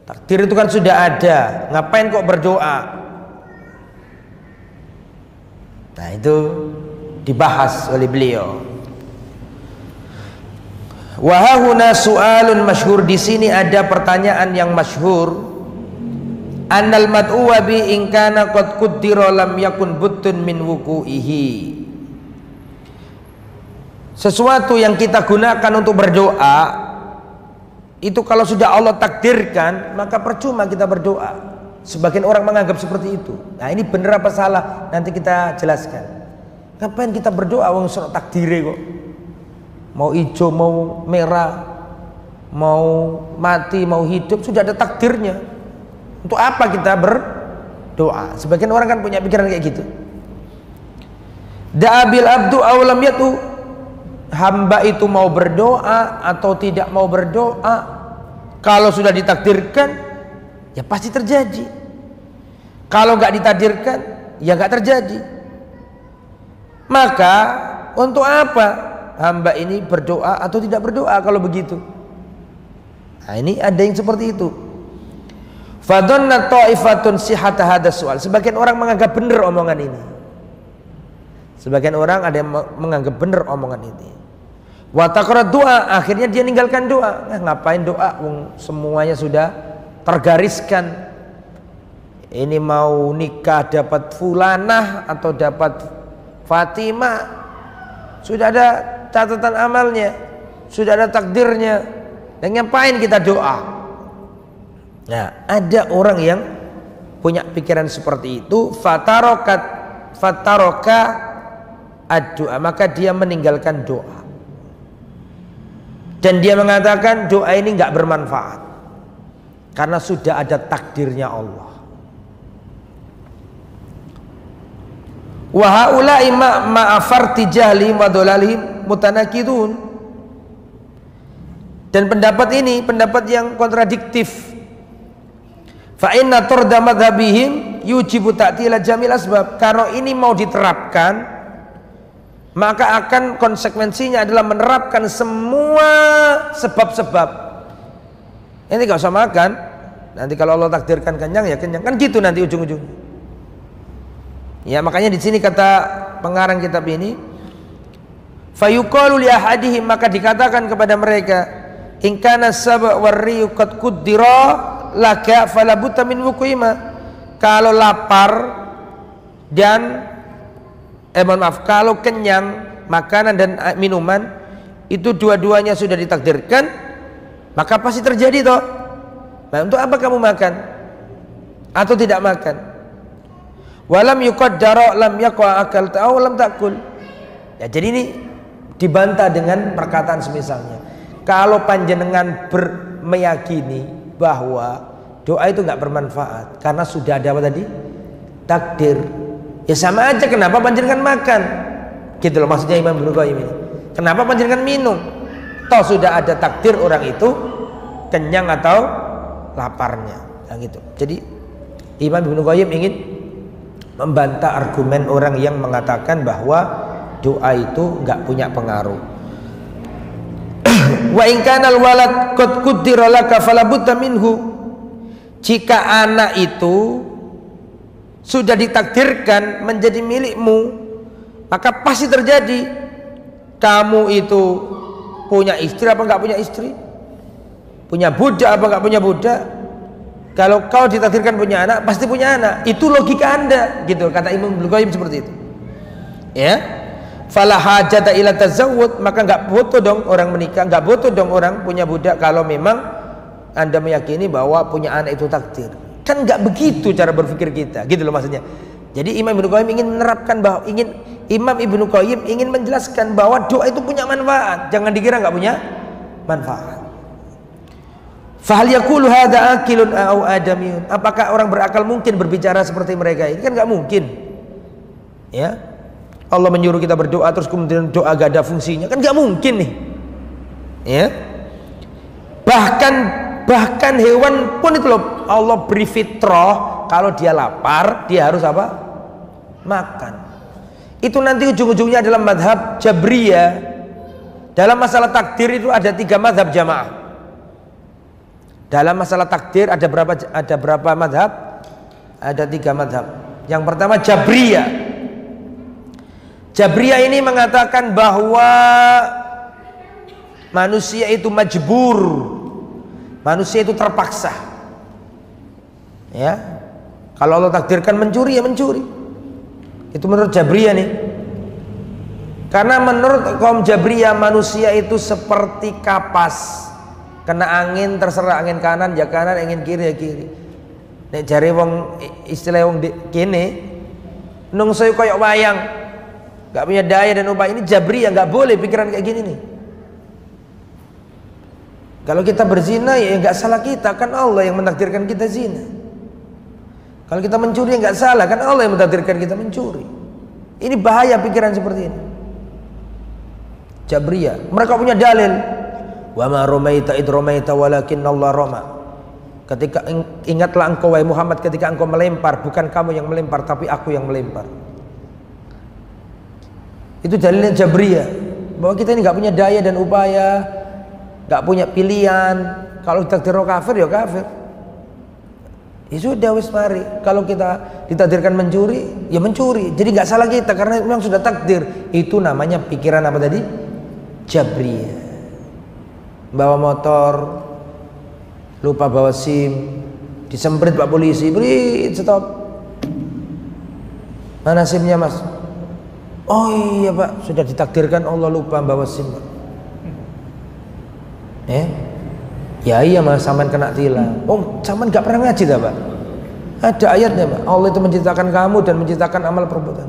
Takdir itu kan sudah ada, ngapain kok berdoa? Nah itu dibahas oleh beliau. Wa hahuna su'alun masyhur, di sini ada pertanyaan yang masyhur. Annal mad'uwa bi in kana qad qaddara lam yakun buttun min wuqu'ihi. Sesuatu yang kita gunakan untuk berdoa itu kalau sudah Allah takdirkan, maka percuma kita berdoa. Sebagian orang menganggap seperti itu. Nah ini benar apa salah nanti kita jelaskan. Ngapain kita berdoa wong sono takdire kok? Mau hijau, mau merah, mau mati, mau hidup, sudah ada takdirnya. Untuk apa kita berdoa? Sebagian orang kan punya pikiran kayak gitu. Da'abil abdu awlam yatu, hamba itu mau berdoa atau tidak mau berdoa, kalau sudah ditakdirkan ya pasti terjadi. Kalau nggak ditakdirkan ya nggak terjadi. Maka untuk apa hamba ini berdoa atau tidak berdoa kalau begitu? Nah ini ada yang seperti itu. Fadhanna ta'ifatun sihhata hadzal su'al. Sebagian orang menganggap benar omongan ini. Sebagian orang ada yang menganggap benar omongan ini. Wa taqra doa, akhirnya dia ninggalkan doa. Ngapain doa? Semuanya sudah tergariskan. Ini mau nikah dapat fulanah atau dapat Fatimah, sudah ada catatan amalnya, sudah ada takdirnya. Dan ngapain kita doa? Nah, ada orang yang punya pikiran seperti itu. Fataroka ad-doa, maka dia meninggalkan doa. Dan dia mengatakan doa ini nggak bermanfaat karena sudah ada takdirnya Allah. Wa haula'i ma'afarti jahlihim wa dhalalihim mutanakidun. Dan pendapat ini pendapat yang kontradiktif. Fa inna turda madhabihim yujibu ta'tila jamil asbab. Kalau ini mau diterapkan, maka akan konsekuensinya adalah menerapkan semua sebab-sebab. Ini gak usah makan, nanti kalau Allah takdirkan kenyang ya kenyang, kan gitu nanti ujung-ujungnya. Ya makanya di sini kata pengarang kitab ini, fayuqalu li ahadihim, maka dikatakan kepada mereka, in kana sab' warriyu qad quddira laka fala budda min wuqima. Kalau lapar dan kalau kenyang, makanan dan minuman itu dua-duanya sudah ditakdirkan, maka pasti terjadi toh. Nah, untuk apa kamu makan atau tidak makan? Walam yuqaddara lam yaqa akal ta'aw lam takul. Ya jadi ini dibantah dengan perkataan semisalnya. Kalau panjenengan meyakini bahwa doa itu nggak bermanfaat karena sudah ada apa tadi? Takdir. Ya sama aja, kenapa panjenengan makan? Gitu loh maksudnya Imam Ibnu Qayyim ini. Kenapa panjenengan minum? Toh sudah ada takdir orang itu kenyang atau laparnya. Nah gitu. Jadi Imam Ibnu Qayyim ingin membantah argumen orang yang mengatakan bahwa doa itu nggak punya pengaruh. Wa in kana al-walad qad qaddara laka fala budda minhu. Jika anak itu sudah ditakdirkan menjadi milikmu, maka pasti terjadi. Kamu itu punya istri apa nggak punya istri? Punya budak apa nggak punya budak? Kalau kau ditakdirkan punya anak, pasti punya anak. Itu logika Anda, gitu kata Imam Ibnu Qayyim seperti itu. Ya. Fala hajata ila tazawwud, maka enggak butuh dong orang menikah, enggak butuh dong orang punya budak kalau memang Anda meyakini bahwa punya anak itu takdir. Kan enggak begitu cara berpikir kita, gitu loh maksudnya. Jadi Imam Ibnu Qayyim ingin menerapkan bahwa Imam Ibnu Qayyim ingin menjelaskan bahwa doa itu punya manfaat. Jangan dikira enggak punya manfaat. Fahal yaqulu hadza akilun au adamiyun? Apakah orang berakal mungkin berbicara seperti mereka ini? Kan nggak mungkin. Ya, Allah menyuruh kita berdoa terus kemudian doa gak ada fungsinya, kan nggak mungkin nih. Ya, bahkan hewan pun itu loh Allah beri fitrah, kalau dia lapar dia harus apa? Makan. Itu nanti ujung-ujungnya adalah madhab Jabriyah. Dalam masalah takdir itu ada 3 madhab jamaah. Dalam masalah takdir ada berapa madhab? Ada 3 madhab. Yang pertama Jabriyah. Jabriyah ini mengatakan bahwa manusia itu majbur, manusia itu terpaksa. Ya, kalau Allah takdirkan mencuri ya mencuri. Itu menurut Jabriyah nih. Karena menurut kaum Jabriyah manusia itu seperti kapas, kena angin terserah, angin kanan ya kanan, angin kiri ya kiri. Nek jare wong istilah wong kene nungso koyo wayang, gak punya daya dan upaya. Ini Jabriyah, gak boleh pikiran kayak gini nih. Kalau kita berzina ya gak salah kita, kan Allah yang mentakdirkan kita zina. Kalau kita mencuri ya gak salah, kan Allah yang mentakdirkan kita mencuri. Ini bahaya pikiran seperti ini. Jabriyah, mereka punya dalil. Wa ma ramaita id ramaita walakinnallaha rama. Ketika ingatlah engkau wahai Muhammad ketika engkau melempar, bukan kamu yang melempar tapi aku yang melempar. Itu dalilnya Jabriyah, bahwa kita ini nggak punya daya dan upaya, nggak punya pilihan. Kalau ditakdir kafir ya kafir. Ya sudah wis mari. Kalau kita ditakdirkan mencuri ya mencuri. Jadi nggak salah kita karena memang sudah takdir. Itu namanya pikiran apa tadi? Jabriyah. Bawa motor lupa bawa SIM, disemprit Pak polisi, beri stop. Mana SIM-nya Mas? Oh iya Pak, sudah ditakdirkan Allah lupa bawa SIM Pak. Ya iya Mas, sampean kena tilang. Oh, sampean gak pernah ngaji dah Pak? Ada ayatnya Pak, Allah itu menciptakan kamu dan menciptakan amal perbuatan.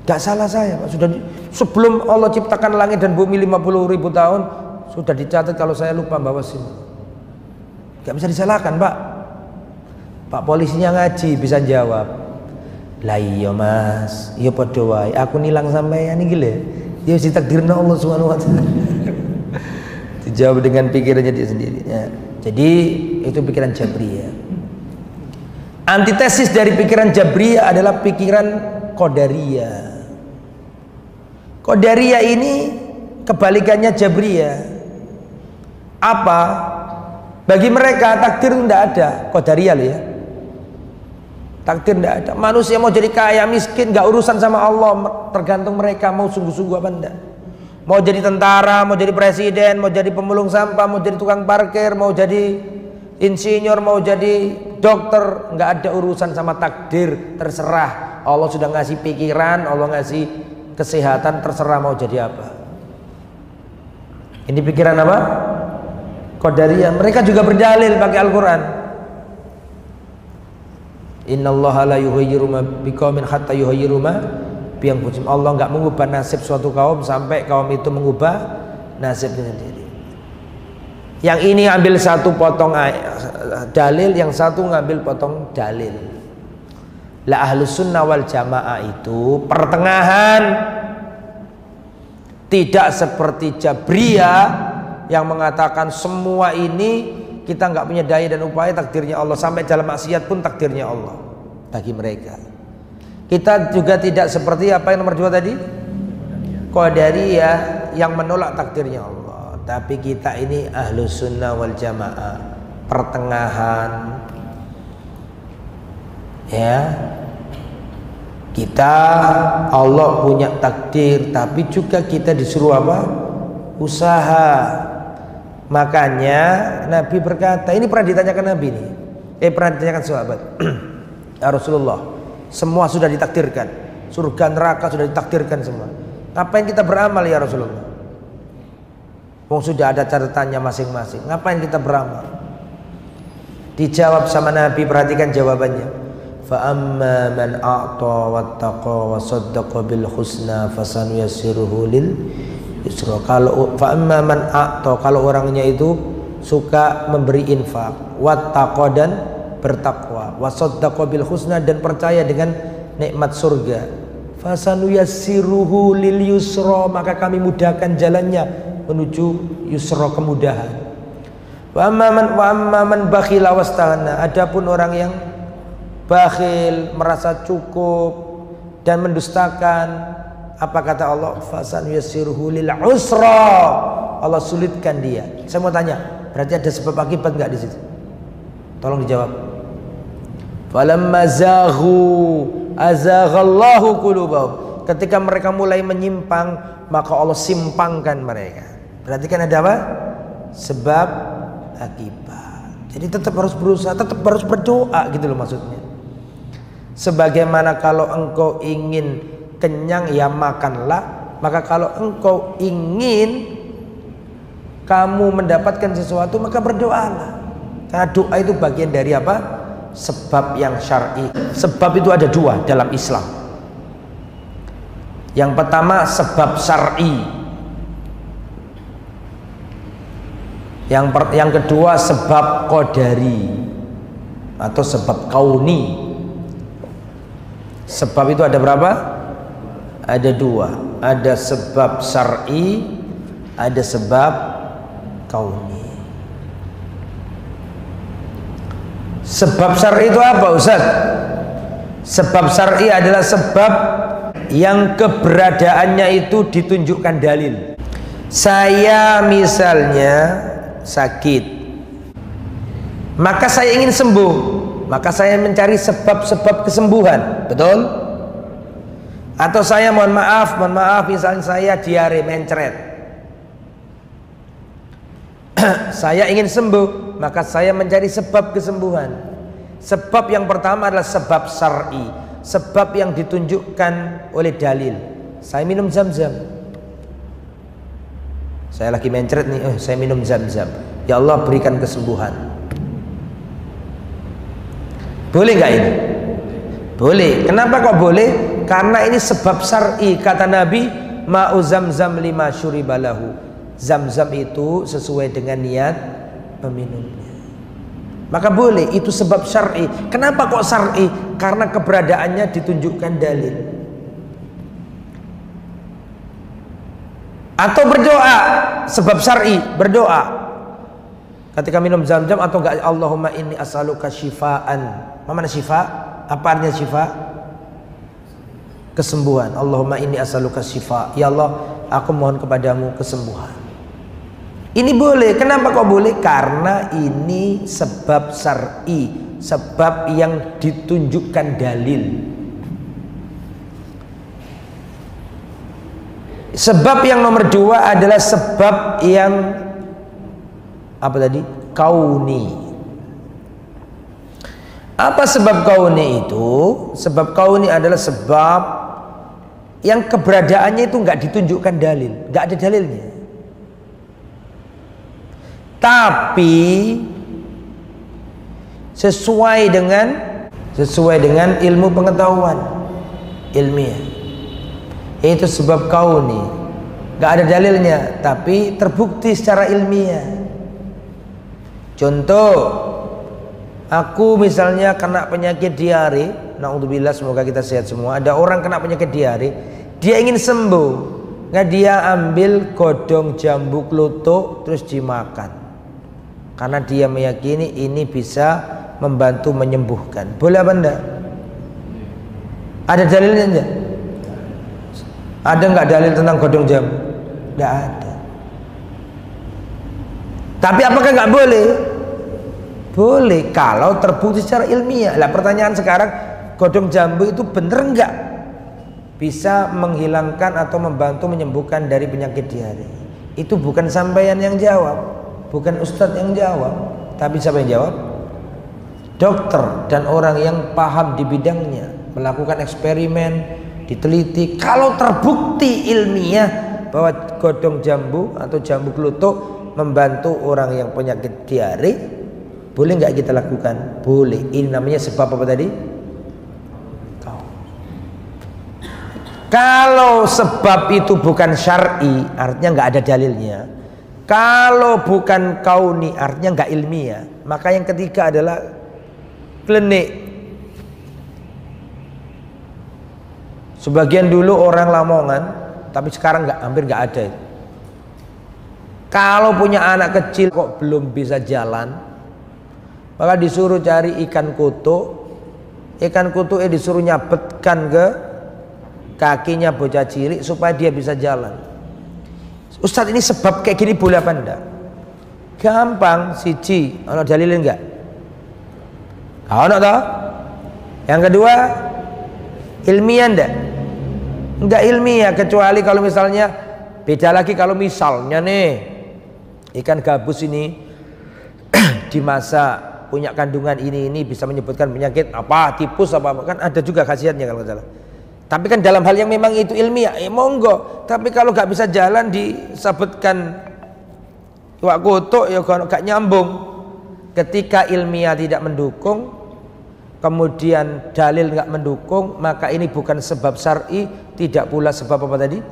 Gak salah saya Pak, sudah sebelum Allah ciptakan langit dan bumi 50.000 tahun sudah dicatat kalau saya lupa bawa SIM. Gak bisa disalahkan Pak. Pak polisinya ngaji bisa jawab. Lah iya Mas, iya padha wae. Aku nilang sampean iki lho. Ya wis ditakdirna Allah Subhanahu wa taala. Dijawab dengan pikirannya dia sendiri. Ya. Jadi itu pikiran Jabriyah. Antitesis dari pikiran Jabriyah adalah pikiran Qadariyah. Qadariyah ini kebalikannya Jabriyah. Apa? Bagi mereka takdir itu tidak ada. Qadariyah ya. Takdir tidak ada. Manusia mau jadi kaya miskin gak urusan sama Allah, tergantung mereka mau sungguh-sungguh apa enggak. Mau jadi tentara, mau jadi presiden, mau jadi pemulung sampah, mau jadi tukang parkir, mau jadi insinyur, mau jadi dokter, nggak ada urusan sama takdir, terserah. Allah sudah ngasih pikiran, Allah ngasih kesehatan, terserah mau jadi apa. Ini pikiran apa? Qadariyah. Mereka juga berdalil pakai Al-Quran. Innallaha la yughayyiru ma biqaumin hatta yughayyiru ma bianfusihim. Allah nggak mengubah nasib suatu kaum sampai kaum itu mengubah nasibnya sendiri. Yang ini ambil satu potong dalil, yang satu ngambil potong dalil. La ahlus sunnah wal jamaah itu pertengahan, tidak seperti Jabriyah yang mengatakan semua ini kita nggak punya daya dan upaya, takdirnya Allah, sampai dalam maksiat pun takdirnya Allah bagi mereka. Kita juga tidak seperti apa yang nomor 2 tadi, Qadariyah yang menolak takdirnya Allah. Tapi kita ini ahlus sunnah wal jamaah, pertengahan. Ya, kita Allah punya takdir, tapi juga kita disuruh apa? Usaha. Makanya Nabi berkata, ini pernah ditanyakan Nabi nih, pernah ditanyakan sahabat, ya Rasulullah, semua sudah ditakdirkan, surga neraka sudah ditakdirkan semua. Ngapain kita beramal ya Rasulullah? Wong sudah ada catatannya masing-masing. Ngapain kita beramal? Dijawab sama Nabi, perhatikan jawabannya. Fa amma man a'ta wattaqa wa saddaqa bil husna fasanuyassiruhu lil yusra. Kalau fa amma man a'ta, kalau orangnya itu suka memberi infak, wattaqa dan bertakwa, wasaddaqa bil husna dan percaya dengan nikmat surga, fasanuyassiruhu lil yusra, maka kami mudahkan jalannya menuju yusra, kemudahan. Wa amma man bakhila wastaghna, adapun orang yang bakhil, merasa cukup dan mendustakan, apa kata Allah? Fasanuyassiruhu lil usra, Allah sulitkan dia. Saya mau tanya, Berarti ada sebab akibat nggak di situ? Tolong dijawab. Falamma zaghu azaghallahu qulubahum. Ketika mereka mulai menyimpang, maka Allah simpangkan mereka. Berarti kan ada apa? Sebab akibat. Jadi tetap harus berusaha, tetap harus berdoa gitu loh maksudnya. Sebagaimana kalau engkau ingin kenyang ya makanlah, maka kalau engkau ingin kamu mendapatkan sesuatu maka berdoalah. Karena doa itu bagian dari apa? Sebab yang syar'i. Sebab itu ada dua dalam Islam. Yang pertama sebab syar'i. Yang kedua sebab qadari atau sebab kauni. Sebab itu ada berapa? Ada dua. Ada sebab syar'i, ada sebab kauni. Sebab syar'i itu apa Ustaz? Sebab syar'i adalah sebab yang keberadaannya itu ditunjukkan dalil. Saya misalnya sakit, maka saya ingin sembuh, maka saya mencari sebab-sebab kesembuhan, betul? Atau saya mohon maaf misalnya saya diare mencret, saya ingin sembuh, maka saya mencari sebab kesembuhan. Sebab yang pertama adalah sebab syar'i, sebab yang ditunjukkan oleh dalil. Saya minum zam-zam, saya lagi mencret nih, saya minum zam-zam, ya Allah berikan kesembuhan. Boleh nggak ini? Boleh. Kenapa kok boleh? Karena ini sebab syar'i. Kata Nabi, ma'u zam-zam lima syuribalahu. Zam-zam itu sesuai dengan niat meminumnya. Maka boleh, itu sebab syar'i. Kenapa kok syar'i? Karena keberadaannya ditunjukkan dalil. Atau berdoa, sebab syar'i, berdoa. Ketika minum zam-zam atau enggak, Allahumma inni as'aluka syifaan. Mana syifa? Apa artinya syifa? Kesembuhan. Allahumma inni as'aluka syifa. Ya Allah, aku mohon kepadamu kesembuhan. Ini boleh. Kenapa kok boleh? Karena ini sebab syar'i, sebab yang ditunjukkan dalil. Sebab yang nomor dua adalah sebab yang apa tadi? Kauni. Apa sebab kauni itu? Sebab kauni adalah sebab yang keberadaannya itu nggak ditunjukkan dalil, nggak ada dalilnya. Tapi sesuai dengan ilmu pengetahuan ilmiah. Itu sebab kauni, nggak ada dalilnya, tapi terbukti secara ilmiah. Contoh, aku misalnya kena penyakit diare, naudzubillah, semoga kita sehat semua. Ada orang kena penyakit diare, dia ingin sembuh, nggak dia ambil godong jambu kluthuk terus dimakan, karena dia meyakini ini bisa membantu menyembuhkan. Boleh apa enggak? Ada dalilnya enggak? Ada nggak dalil tentang godong jambu? Nggak ada. Tapi apakah nggak boleh? Boleh kalau terbukti secara ilmiah. Lah pertanyaan sekarang, godong jambu itu bener nggak bisa menghilangkan atau membantu menyembuhkan dari penyakit diare? Itu bukan sampeyan yang jawab, bukan ustadz yang jawab, tapi siapa yang jawab? Dokter dan orang yang paham di bidangnya, melakukan eksperimen, diteliti. Kalau terbukti ilmiah bahwa godong jambu atau jambu kluthuk membantu orang yang penyakit diare, boleh nggak kita lakukan? Boleh. Ini namanya sebab apa tadi? Kalau sebab itu bukan syar'i, artinya nggak ada dalilnya. Kalau bukan kauni, artinya nggak ilmiah. Maka yang ketiga adalah klinik. Sebagian dulu orang Lamongan, tapi sekarang hampir nggak ada. Kalau punya anak kecil kok belum bisa jalan, maka disuruh cari ikan kutuk. Ikan kutuknya disuruh nyabetkan ke kakinya bocah cilik supaya dia bisa jalan. Ustadz, ini sebab kayak gini boleh apa enggak? Gampang. Siji, ono dalilin enggak? Ono toh? Yang kedua, ilmiah ndak? Enggak ilmiah, kecuali kalau misalnya beda lagi kalau misalnya nih ikan gabus ini dimasak punya kandungan ini bisa menyebutkan penyakit apa, tipus apa, kan ada juga khasiatnya kalau nggak salah. Tapi kan dalam hal yang memang itu ilmiah, monggo. Tapi kalau nggak bisa jalan disebutkan iwak kutuk ya gak nyambung. Ketika ilmiah tidak mendukung, kemudian dalil nggak mendukung, maka ini bukan sebab syar'i, tidak pula sebab apa tadi?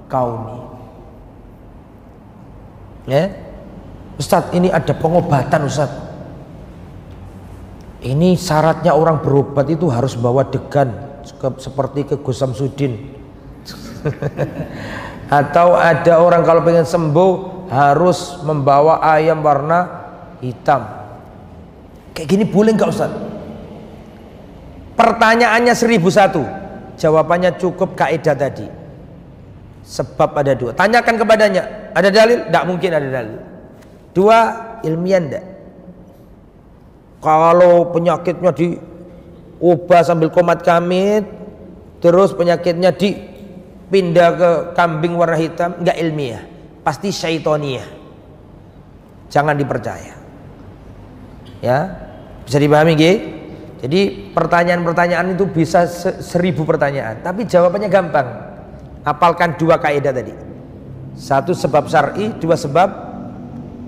Kauni. Ya, Ustadz, ini ada pengobatan Ustadz. Ini syaratnya orang berobat itu harus bawa degan seperti ke Gus Samsudin. Atau ada orang kalau pengen sembuh harus membawa ayam warna hitam. Kayak gini boleh nggak Ustaz? Pertanyaannya 1001, jawabannya cukup kaidah tadi. Sebab ada dua. Tanyakan kepadanya, ada dalil? Tidak mungkin ada dalil. Dua, ilmiah enggak? Kalau penyakitnya diubah sambil komat kamit, terus penyakitnya dipindah ke kambing warna hitam, enggak ilmiah, pasti syaitoniah. Jangan dipercaya. Ya, bisa dipahami nggih? Jadi pertanyaan-pertanyaan itu bisa 1000 pertanyaan, tapi jawabannya gampang. Apalkan dua kaidah tadi. Satu sebab syar'i, dua sebab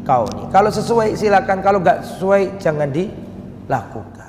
kauni. Kalau sesuai silakan, kalau nggak sesuai jangan dilakukan.